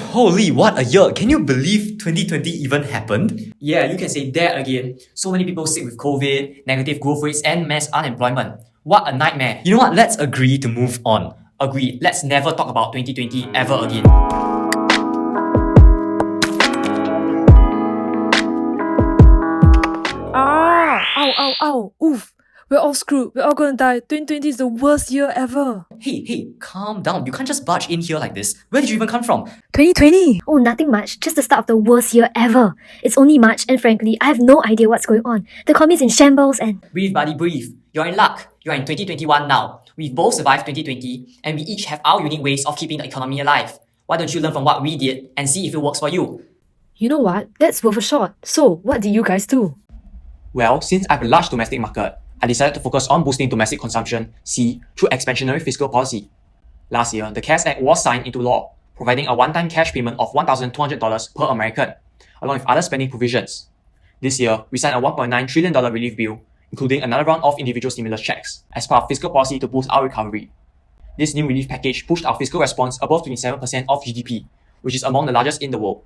holy, what a year! Can you believe 2020 even happened? Yeah, you can say that again. So many people sick with COVID, negative growth rates, and mass unemployment. What a nightmare. You know what? Let's agree to move on. Agreed, let's never talk about 2020 ever again. Ow, oof. We're all screwed. We're all gonna die. 2020 is the worst year ever. Hey, calm down. You can't just barge in here like this. Where did you even come from? 2020! Oh, nothing much. Just the start of the worst year ever. It's only March, and frankly, I have no idea what's going on. The economy's in shambles and... Breathe, buddy, breathe. You're in luck. You're in 2021 now. We've both survived 2020, and we each have our unique ways of keeping the economy alive. Why don't you learn from what we did and see if it works for you? You know what? That's worth a shot. So, what did you guys do? Well, since I have a large domestic market, I decided to focus on boosting domestic consumption, through expansionary fiscal policy. Last year, the CARES Act was signed into law, providing a one-time cash payment of $1,200 per American, along with other spending provisions. This year, we signed a $1.9 trillion relief bill, including another round of individual stimulus checks, as part of fiscal policy to boost our recovery. This new relief package pushed our fiscal response above 27% of GDP, which is among the largest in the world.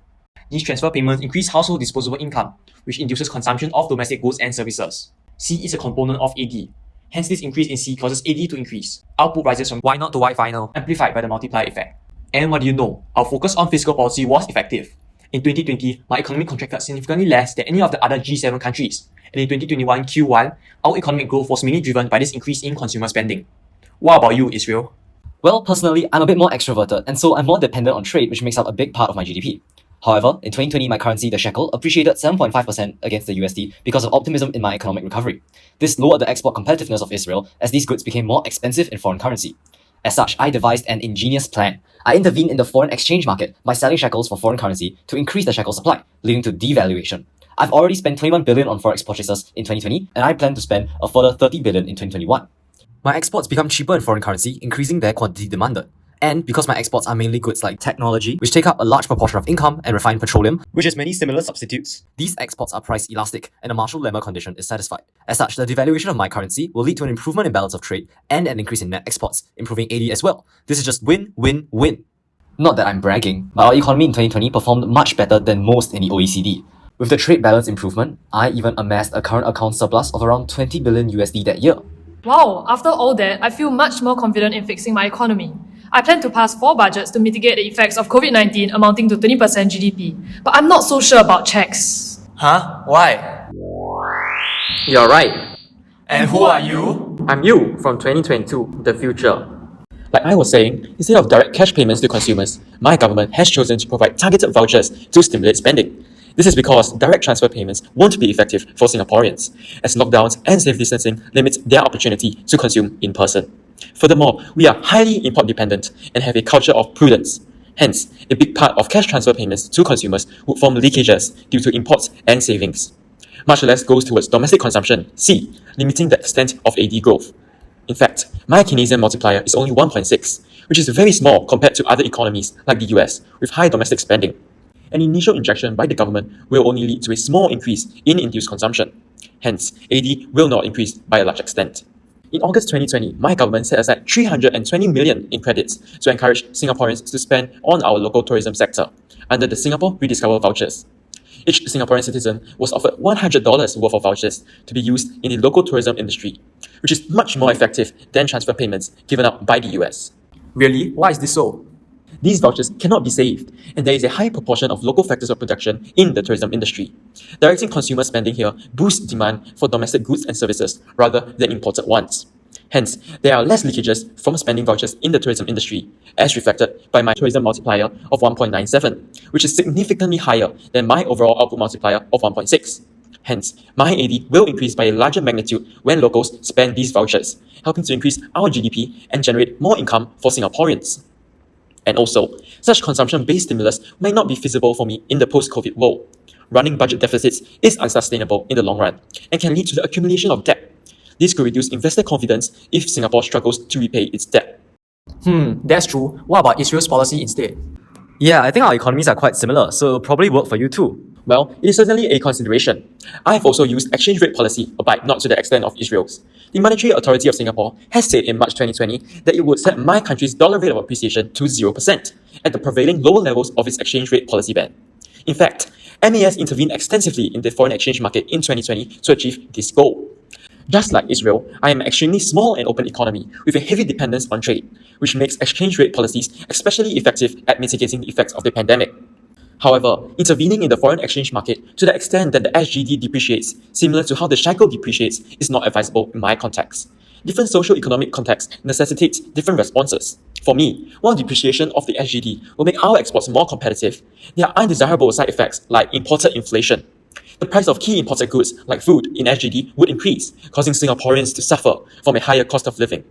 These transfer payments increase household disposable income, which induces consumption of domestic goods and services. C is a component of AD. Hence, this increase in C causes AD to increase. Output rises from Why not to Y final? amplified by the multiplier effect. And what do you know? Our focus on fiscal policy was effective. In 2020, my economy contracted significantly less than any of the other G7 countries. And in 2021 Q1, our economic growth was mainly driven by this increase in consumer spending. What about you, Israel? Well, personally, I'm a bit more extroverted, and so I'm more dependent on trade, which makes up a big part of my GDP. However, in 2020, my currency, the shekel, appreciated 7.5% against the USD because of optimism in my economic recovery. This lowered the export competitiveness of Israel as these goods became more expensive in foreign currency. As such, I devised an ingenious plan. I intervened in the foreign exchange market by selling shekels for foreign currency to increase the shekel supply, leading to devaluation. I've already spent 21 billion on forex purchases in 2020, and I plan to spend a further 30 billion in 2021. My exports become cheaper in foreign currency, increasing their quantity demanded. And because my exports are mainly goods like technology, which take up a large proportion of income, and refined petroleum, Which has many similar substitutes. these exports are price elastic and a Marshall-Lemma condition is satisfied. As such, the devaluation of my currency will lead to an improvement in balance of trade and an increase in net exports, improving AD as well. This is just win, win, win. Not that I'm bragging, but our economy in 2020 performed much better than most in the OECD. With the trade balance improvement, I even amassed a current account surplus of around 20 billion USD that year. Wow, after all that, I feel much more confident in fixing my economy. I plan to pass 4 budgets to mitigate the effects of COVID-19 amounting to 20% GDP. But I'm not so sure about checks. Huh? Why? You're right. And who are you? I'm you from 2022, the future. Like I was saying, instead of direct cash payments to consumers, my government has chosen to provide targeted vouchers to stimulate spending. This is because direct transfer payments won't be effective for Singaporeans, as lockdowns and safe distancing limit their opportunity to consume in person. Furthermore, we are highly import dependent and have a culture of prudence. Hence, a big part of cash transfer payments to consumers would form leakages due to imports and savings. Much less goes towards domestic consumption, C, limiting the extent of AD growth. In fact, my Keynesian multiplier is only 1.6, which is very small compared to other economies like the US with high domestic spending. An initial injection by the government will only lead to a small increase in induced consumption. Hence, AD will not increase by a large extent. In August 2020, my government set aside 320 million in credits to encourage Singaporeans to spend on our local tourism sector under the Singapore Rediscover vouchers. Each Singaporean citizen was offered $100 worth of vouchers to be used in the local tourism industry, which is much more effective than transfer payments given out by the US. Really? Why is this so? These vouchers cannot be saved, and there is a high proportion of local factors of production in the tourism industry. Directing consumer spending here boosts demand for domestic goods and services rather than imported ones. Hence, there are less leakages from spending vouchers in the tourism industry, as reflected by my tourism multiplier of 1.97, which is significantly higher than my overall output multiplier of 1.6. Hence, my AD will increase by a larger magnitude when locals spend these vouchers, helping to increase our GDP and generate more income for Singaporeans. And also, such consumption-based stimulus might not be feasible for me in the post-COVID world. Running budget deficits is unsustainable in the long run and can lead to the accumulation of debt. This could reduce investor confidence if Singapore struggles to repay its debt. That's true. What about Israel's policy instead? Yeah, I think our economies are quite similar, so it'll probably work for you too. Well, it is certainly a consideration. I have also used exchange rate policy, albeit not to the extent of Israel's. The Monetary Authority of Singapore has said in March 2020 that it would set my country's dollar rate of appreciation to 0%, at the prevailing lower levels of its exchange rate policy band. In fact, MAS intervened extensively in the foreign exchange market in 2020 to achieve this goal. Just like Israel, I am an extremely small and open economy with a heavy dependence on trade, which makes exchange rate policies especially effective at mitigating the effects of the pandemic. However, intervening in the foreign exchange market to the extent that the SGD depreciates, similar to how the shekel depreciates, is not advisable in my context. Different socio-economic contexts necessitate different responses. For me, while depreciation of the SGD will make our exports more competitive, there are undesirable side effects like imported inflation. The price of key imported goods like food in SGD would increase, causing Singaporeans to suffer from a higher cost of living.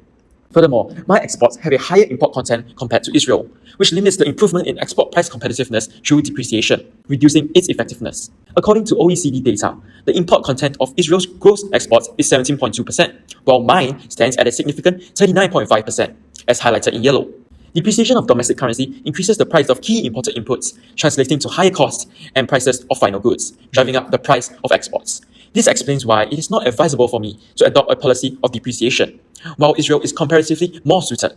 Furthermore, my exports have a higher import content compared to Israel, which limits the improvement in export price competitiveness through depreciation, reducing its effectiveness. According to OECD data, the import content of Israel's gross exports is 17.2%, while mine stands at a significant 39.5%, as highlighted in yellow. Depreciation of domestic currency increases the price of key imported inputs, translating to higher costs and prices of final goods, driving up the price of exports. This explains why it is not advisable for me to adopt a policy of depreciation, while Israel is comparatively more suited.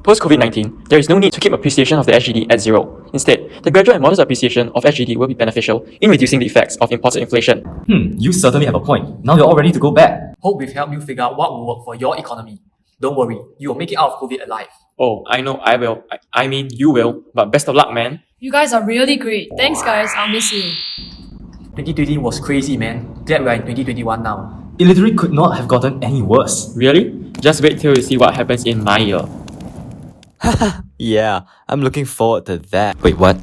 Post-COVID-19, there is no need to keep appreciation of the SGD at zero. Instead, the gradual and modest appreciation of SGD will be beneficial in reducing the effects of imported inflation. You certainly have a point. Now you're all ready to go back. Hope we've helped you figure out what will work for your economy. Don't worry, you will make it out of COVID alive. Oh, I know I will. I mean, you will. But best of luck, man. You guys are really great. Thanks, guys. I'll miss you. 2020 was crazy, man. Glad we're in 2021 now. It literally could not have gotten any worse. Really? Just wait till you see what happens in my year. Yeah, I'm looking forward to that. Wait, what?